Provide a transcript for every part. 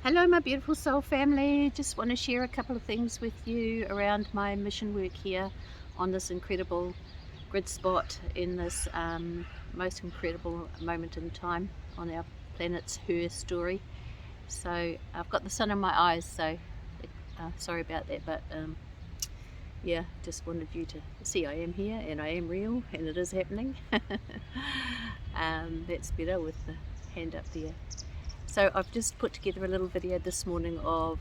Hello my beautiful soul family, just want to share a couple of things with you around my mission work here on this incredible grid spot in this most incredible moment in time on our planet's Her story. So I've got the sun in my eyes, so sorry about that, but yeah, just wanted you to see I am here and I am real and it is happening. That's better with the hand up there. So I've just put together a little video this morning of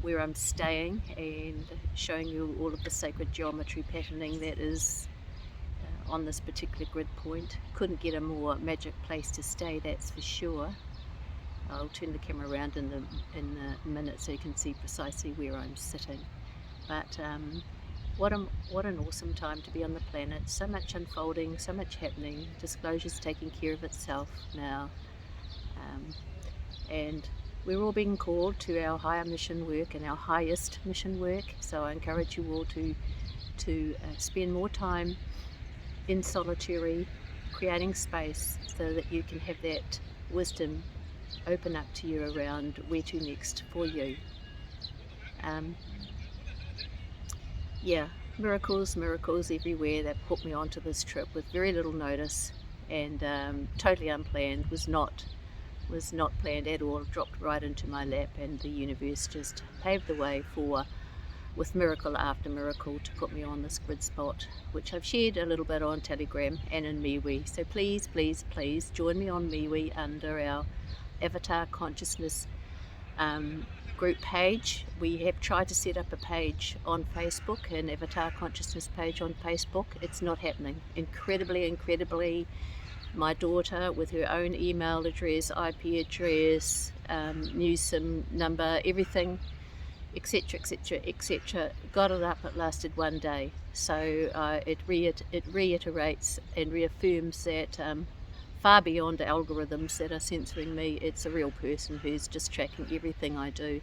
where I'm staying and showing you all of the sacred geometry patterning that is on this particular grid point. Couldn't get a more magic place to stay, that's for sure. I'll turn the camera around in a minute so you can see precisely where I'm sitting. But what an awesome time to be on the planet. So much unfolding, so much happening. Disclosure's taking care of itself now. And we're all being called to our higher mission work and our highest mission work. So I encourage you all to spend more time in solitary, creating space so that you can have that wisdom open up to you around where to next for you. Yeah, miracles everywhere. They put me onto this trip with very little notice and totally unplanned. Was not planned at all, dropped right into my lap, and the universe just paved the way with miracle after miracle to put me on this grid spot, which I've shared a little bit on Telegram and in MeWe. So please join me on MeWe under our Avatar Consciousness group page. We have tried to set up a page on Facebook, an Avatar Consciousness page on Facebook. It's not happening. Incredibly, my daughter with her own email address, IP address, new SIM number, everything, etc, got it up. It lasted one day. So it reiterates and reaffirms that far beyond algorithms that are censoring me, it's a real person who's just tracking everything I do.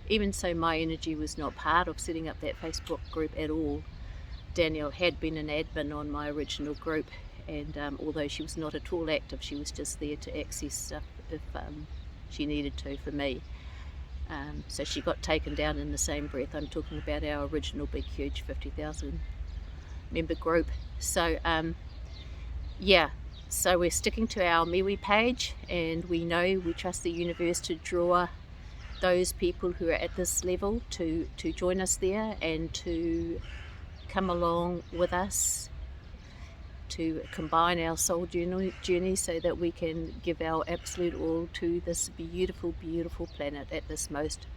Even so, my energy was not part of setting up that Facebook group at all. Danielle had been an admin on my original group, and although she was not at all active, she was just there to access stuff if she needed to for me. So she got taken down in the same breath. I'm talking about our original big huge 50,000 member group. So yeah, so we're sticking to our MeWe page, and we trust the universe to draw those people who are at this level to join us there and to come along with us to combine our soul journey so that we can give our absolute all to this beautiful planet at this most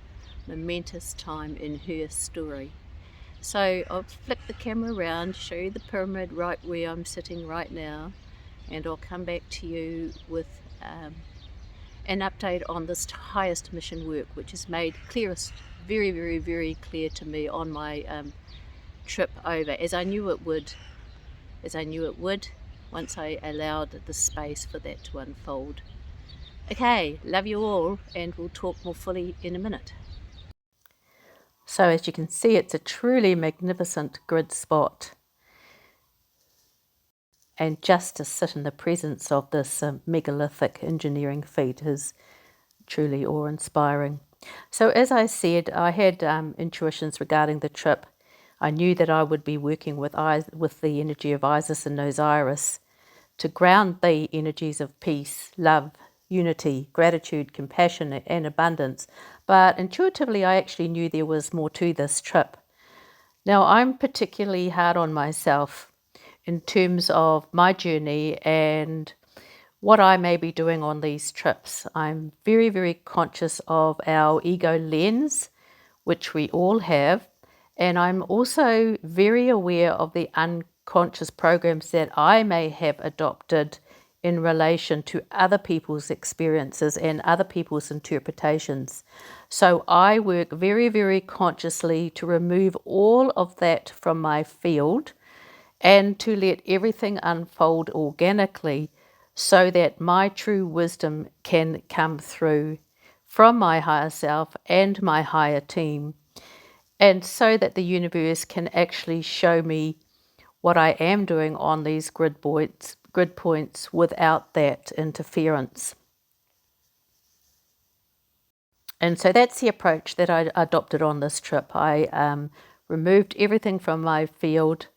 momentous time in her story. So I'll flick the camera around, show you the pyramid right where I'm sitting right now, and I'll come back to you with an update on this highest mission work, which is made clearest, very clear to me on my trip over, as I knew it would once I allowed the space for that to unfold. Okay, love you all, and we'll talk more fully in a minute. So as you can see, it's a truly magnificent grid spot. And just to sit in the presence of this megalithic engineering feat is truly awe-inspiring. So as I said, I had intuitions regarding the trip. I knew that I would be working with the energy of Isis and Osiris to ground the energies of peace, love, unity, gratitude, compassion, and abundance. But intuitively, I actually knew there was more to this trip. Now, I'm particularly hard on myself in terms of my journey and what I may be doing on these trips. I'm very conscious of our ego lens, which we all have. And I'm also very aware of the unconscious programs that I may have adopted in relation to other people's experiences and other people's interpretations. So I work very consciously to remove all of that from my field and to let everything unfold organically so that my true wisdom can come through from my higher self and my higher team, and so that the universe can actually show me what I am doing on these grid points without that interference. And so that's the approach that I adopted on this trip. I removed everything from my field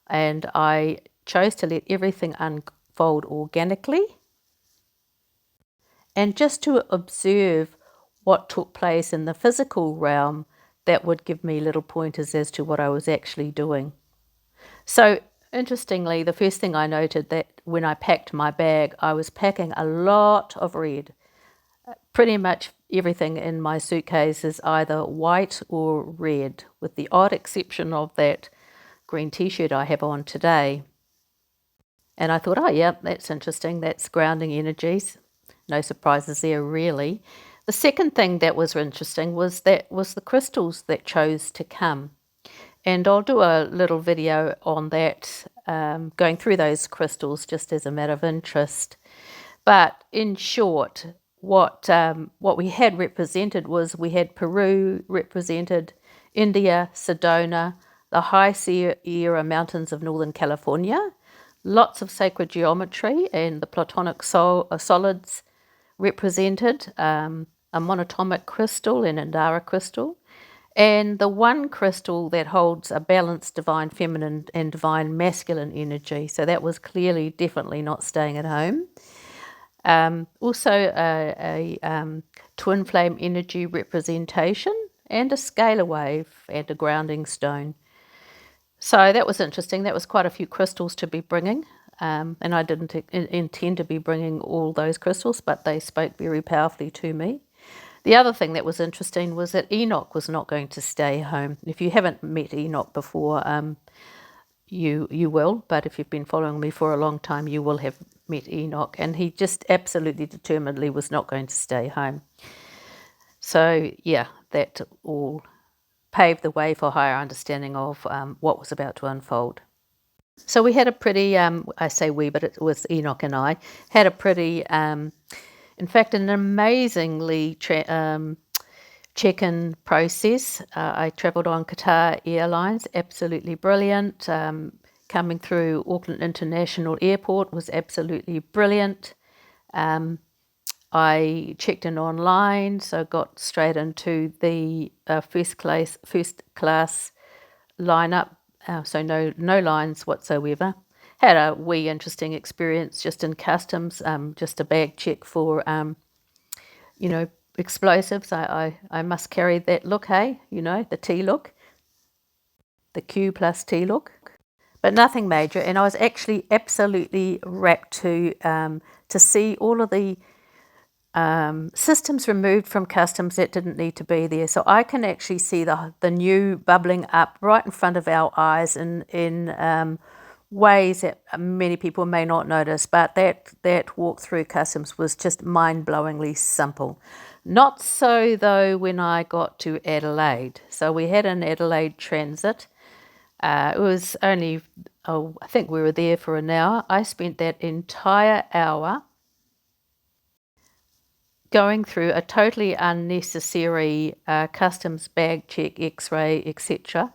and I chose to let everything unfold organically and just to observe what took place in the physical realm that would give me little pointers as to what I was actually doing. So interestingly, the first thing I noted that when I packed my bag, I was packing a lot of red. Pretty much everything in my suitcase is either white or red, with the odd exception of that green t-shirt I have on today. And I thought, oh yeah, that's interesting. That's grounding energies. No surprises there, really. The second thing that was interesting was the crystals that chose to come. And I'll do a little video on that, going through those crystals just as a matter of interest. But in short, what we had represented was we had Peru represented, India, Sedona, the High Sierra Mountains of Northern California, lots of sacred geometry and the Platonic solids represented, a monatomic crystal and Andara crystal, and the one crystal that holds a balanced divine feminine and divine masculine energy. So that was clearly, definitely not staying at home. Also a twin flame energy representation and a scalar wave and a grounding stone. So that was interesting. That was quite a few crystals to be bringing. And I didn't intend to be bringing all those crystals, but they spoke very powerfully to me. The other thing that was interesting was that Enoch was not going to stay home. If you haven't met Enoch before, you will, but if you've been following me for a long time, you will have met Enoch, and he just absolutely determinedly was not going to stay home. So yeah, that all paved the way for higher understanding of what was about to unfold. So we had a pretty, I say we, but it was Enoch and I, had a pretty, in fact, an amazingly check-in process. I travelled on Qatar Airlines, absolutely brilliant. Coming through Auckland International Airport was absolutely brilliant. I checked in online, so got straight into the first class lineup, so no lines whatsoever. Had a wee interesting experience just in customs, just a bag check for, explosives. I must carry that look, hey, the T look, the Q plus T look, but nothing major. And I was actually absolutely rapt to see all of the systems removed from customs that didn't need to be there. So I can actually see the new bubbling up right in front of our eyes in ways that many people may not notice. But that walk through customs was just mind-blowingly simple. Not so though when I got to Adelaide. So we had an Adelaide transit. It was only, I think we were there for an hour. I spent that entire hour going through a totally unnecessary customs bag check, x-ray, etc.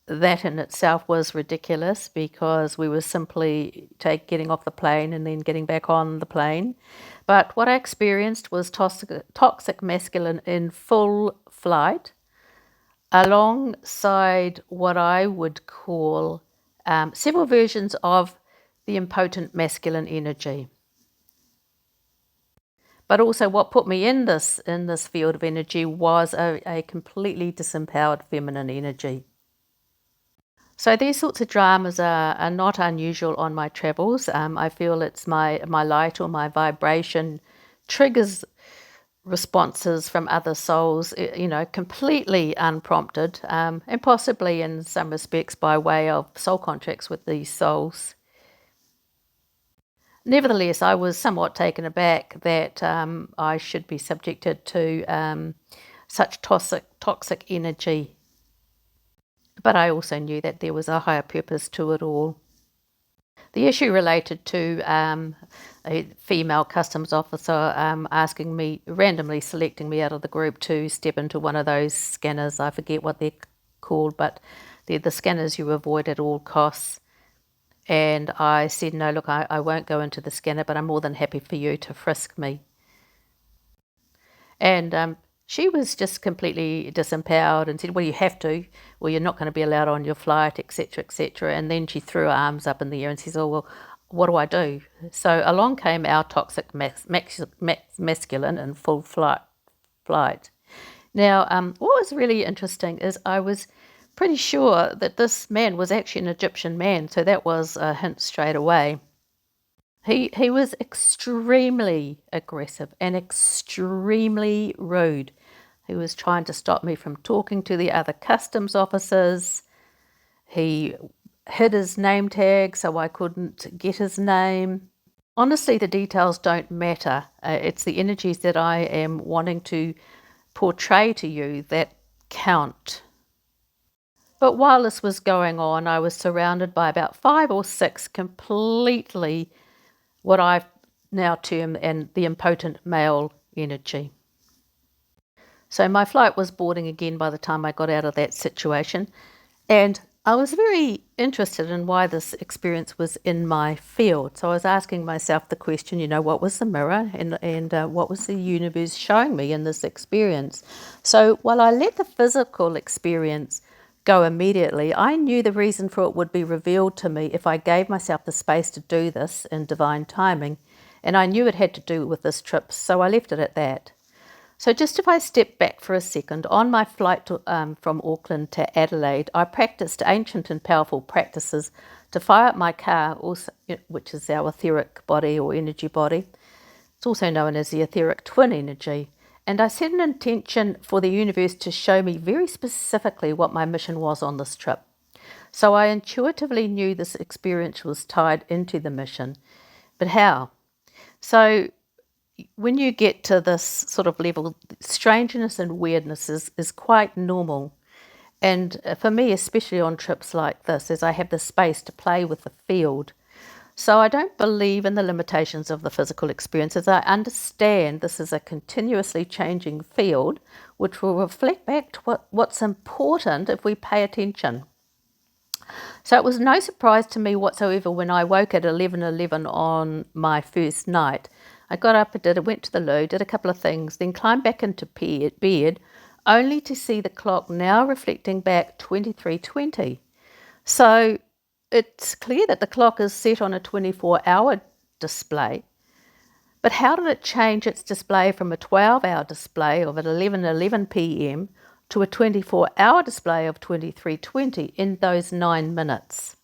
That in itself was ridiculous because we were simply getting off the plane and then getting back on the plane. But what I experienced was toxic masculine in full flight alongside what I would call several versions of the impotent masculine energy. But also what put me in this field of energy was a completely disempowered feminine energy. So these sorts of dramas are not unusual on my travels. I feel it's my light or my vibration triggers responses from other souls, completely unprompted, and possibly in some respects by way of soul contracts with these souls. Nevertheless, I was somewhat taken aback that I should be subjected to such toxic energy. But I also knew that there was a higher purpose to it all. The issue related to a female customs officer asking me, randomly selecting me out of the group to step into one of those scanners. I forget what they're called, but they're the scanners you avoid at all costs. And I said, no, look, I won't go into the scanner, but I'm more than happy for you to frisk me. And she was just completely disempowered and said, well, you have to, well, you're not going to be allowed on your flight, etc., etc. And then she threw her arms up in the air and says, oh, well, what do I do? So along came our toxic masculine in full flight. Now, what was really interesting is I was pretty sure that this man was actually an Egyptian man, so that was a hint straight away. He was extremely aggressive and extremely rude. He was trying to stop me from talking to the other customs officers. He hid his name tag so I couldn't get his name. Honestly, the details don't matter. It's the energies that I am wanting to portray to you that count. But while this was going on, I was surrounded by about 5 or 6 completely what I now term and the impotent male energy. So my flight was boarding again by the time I got out of that situation, and I was very interested in why this experience was in my field. So I was asking myself the question, what was the mirror and what was the universe showing me in this experience? So while I let the physical experience go immediately, I knew the reason for it would be revealed to me if I gave myself the space to do this in divine timing, and I knew it had to do with this trip, so I left it at that. So just if I step back for a second, on my flight from Auckland to Adelaide, I practiced ancient and powerful practices to fire up my car, also, which is our etheric body or energy body. It's also known as the etheric twin energy. And I set an intention for the universe to show me very specifically what my mission was on this trip. So I intuitively knew this experience was tied into the mission. But how? So when you get to this sort of level, strangeness and weirdness is quite normal. And for me, especially on trips like this, as I have the space to play with the field. So I don't believe in the limitations of the physical experiences. I understand this is a continuously changing field, which will reflect back to what's important if we pay attention. So it was no surprise to me whatsoever when I woke at 11:11 on my first night. I got up, went to the loo, did a couple of things, then climbed back into bed, only to see the clock now reflecting back 23:20. So it's clear that the clock is set on a 24-hour display. But how did it change its display from a 12-hour display of at 11:11 p.m. to a 24-hour display of 23:20 in those 9 minutes?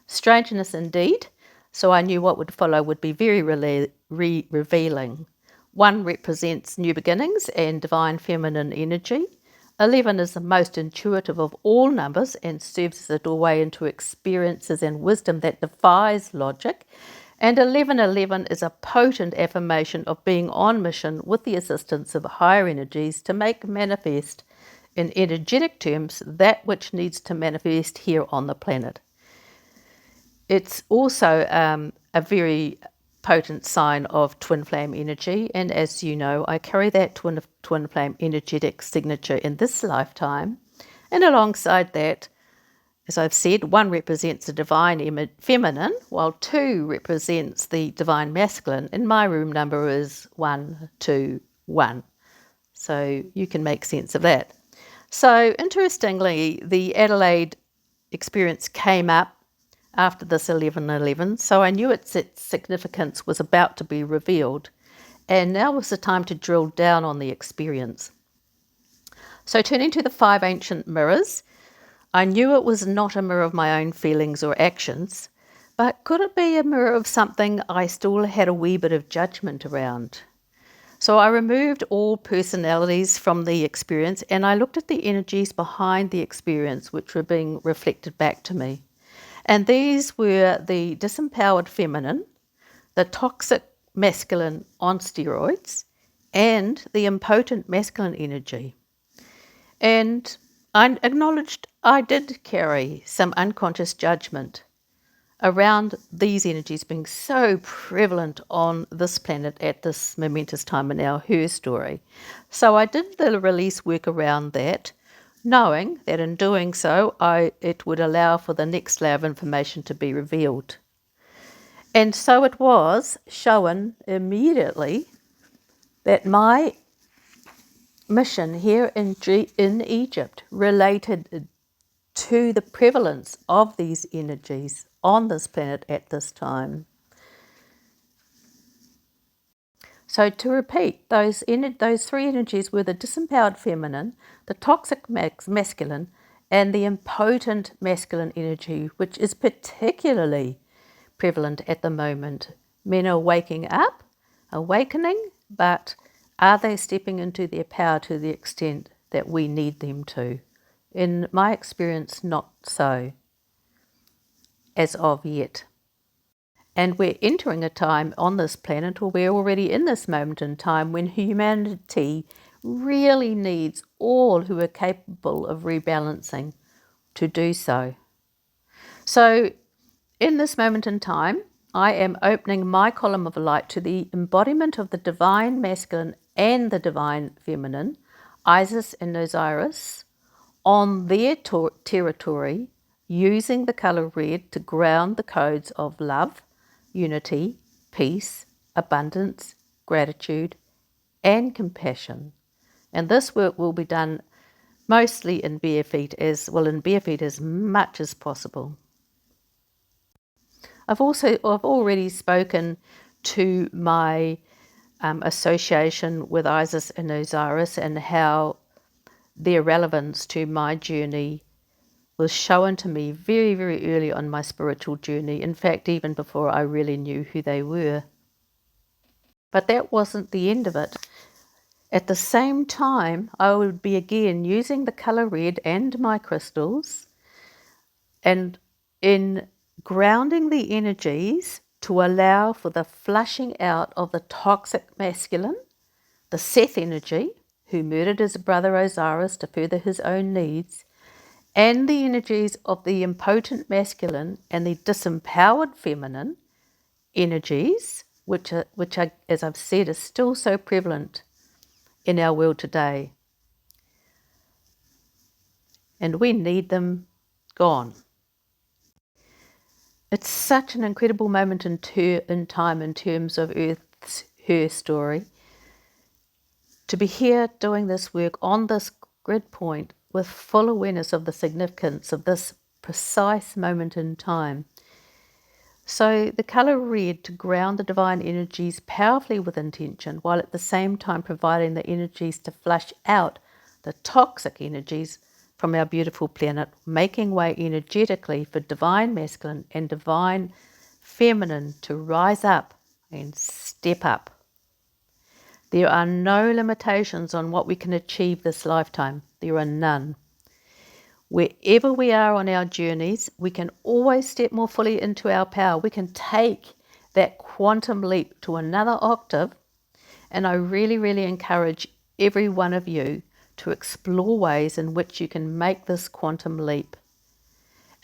Strangeness indeed. So I knew what would follow would be very revealing. 1 represents new beginnings and divine feminine energy. 11 is the most intuitive of all numbers and serves as a doorway into experiences and wisdom that defies logic. And 11:11 is a potent affirmation of being on mission with the assistance of higher energies to make manifest, in energetic terms, that which needs to manifest here on the planet. It's also a very potent sign of twin flame energy, and as you know, I carry that twin flame energetic signature in this lifetime. And alongside that, as I've said, 1 represents the divine feminine, while 2 represents the divine masculine, and my room number is 121. So you can make sense of that. So interestingly, the Adelaide experience came up after this 11:11, so I knew its significance was about to be revealed, and now was the time to drill down on the experience. So turning to the 5 ancient mirrors, I knew it was not a mirror of my own feelings or actions, but could it be a mirror of something I still had a wee bit of judgment around? So I removed all personalities from the experience, and I looked at the energies behind the experience which were being reflected back to me. And these were the disempowered feminine, the toxic masculine on steroids, and the impotent masculine energy. And I acknowledged I did carry some unconscious judgment around these energies being so prevalent on this planet at this momentous time in her story. So I did the release work around that, knowing that in doing so, it would allow for the next layer of information to be revealed. And so it was shown immediately that my mission here in Egypt related to the prevalence of these energies on this planet at this time. So to repeat, those three energies were the disempowered feminine, the toxic masculine, and the impotent masculine energy, which is particularly prevalent at the moment. Men are waking up, awakening, but are they stepping into their power to the extent that we need them to? In my experience, not so, as of yet. And we're entering a time on this planet, or we're already in this moment in time, when humanity really needs all who are capable of rebalancing to do so. So, in this moment in time, I am opening my column of light to the embodiment of the divine masculine and the divine feminine, Isis and Osiris, on their territory, using the colour red to ground the codes of love, unity, peace, abundance, gratitude, and compassion. And this work will be done mostly in bare feet, as much as possible. I've already spoken to my association with Isis and Osiris and how their relevance to my journey was shown to me very, very early on my spiritual journey. In fact, even before I really knew who they were. But that wasn't the end of it. At the same time, I would be again using the colour red and my crystals, and in grounding the energies to allow for the flushing out of the toxic masculine, the Seth energy, who murdered his brother Osiris to further his own needs, and the energies of the impotent masculine and the disempowered feminine energies, which are, as I've said, are still so prevalent in our world today. And we need them gone. It's such an incredible moment in time in terms of her story. To be here doing this work on this grid point with full awareness of the significance of this precise moment in time. So the colour red to ground the divine energies powerfully with intention, while at the same time providing the energies to flush out the toxic energies from our beautiful planet, making way energetically for divine masculine and divine feminine to rise up and step up. There are no limitations on what we can achieve this lifetime. There are none. Wherever we are on our journeys, we can always step more fully into our power. We can take that quantum leap to another octave, and I really, really encourage every one of you to explore ways in which you can make this quantum leap.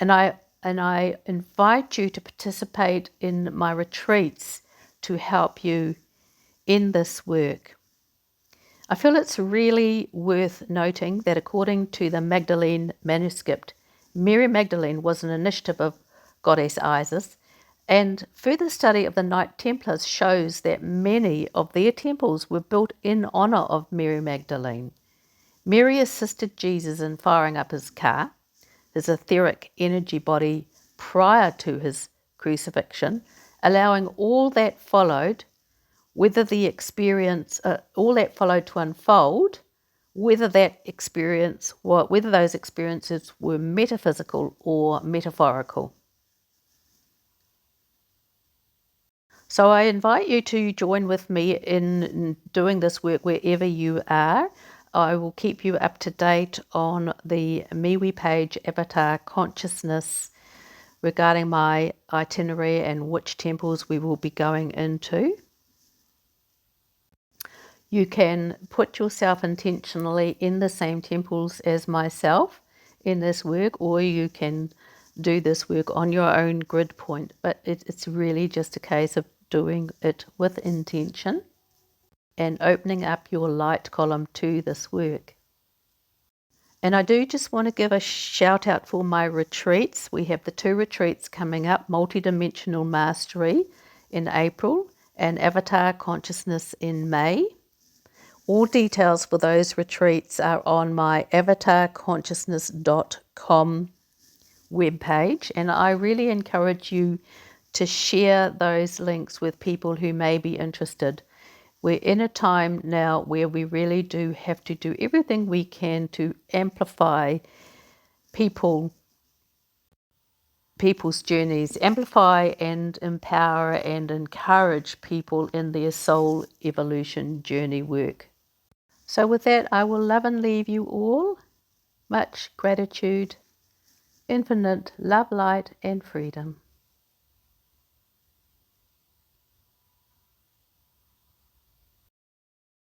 And I invite you to participate in my retreats to help you in this work. I feel it's really worth noting that according to the Magdaline manuscript, Mary Magdalene was an initiative of Goddess Isis, and further study of the Knight Templars shows that many of their temples were built in honour of Mary Magdalene. Mary assisted Jesus in firing up his car, his etheric energy body, prior to his crucifixion, allowing all that followed, whether the experience, all that followed to unfold, whether those experiences were metaphysical or metaphorical. So I invite you to join with me in doing this work wherever you are. I will keep you up to date on the Webpage avatar consciousness regarding my itinerary and which temples we will be going into. You can put yourself intentionally in the same temples as myself in this work, or you can do this work on your own grid point, but it's really just a case of doing it with intention and opening up your light column to this work. And I do just want to give a shout out for my retreats. We have the 2 retreats coming up, Multidimensional Mastery in April and Avatar Consciousness in May. All details for those retreats are on my avatarconsciousness.com webpage, and I really encourage you to share those links with people who may be interested. We're in a time now where we really do have to do everything we can to amplify people's journeys, amplify and empower and encourage people in their soul evolution journey work. So with that, I will love and leave you all. Much gratitude, infinite love, light, and freedom.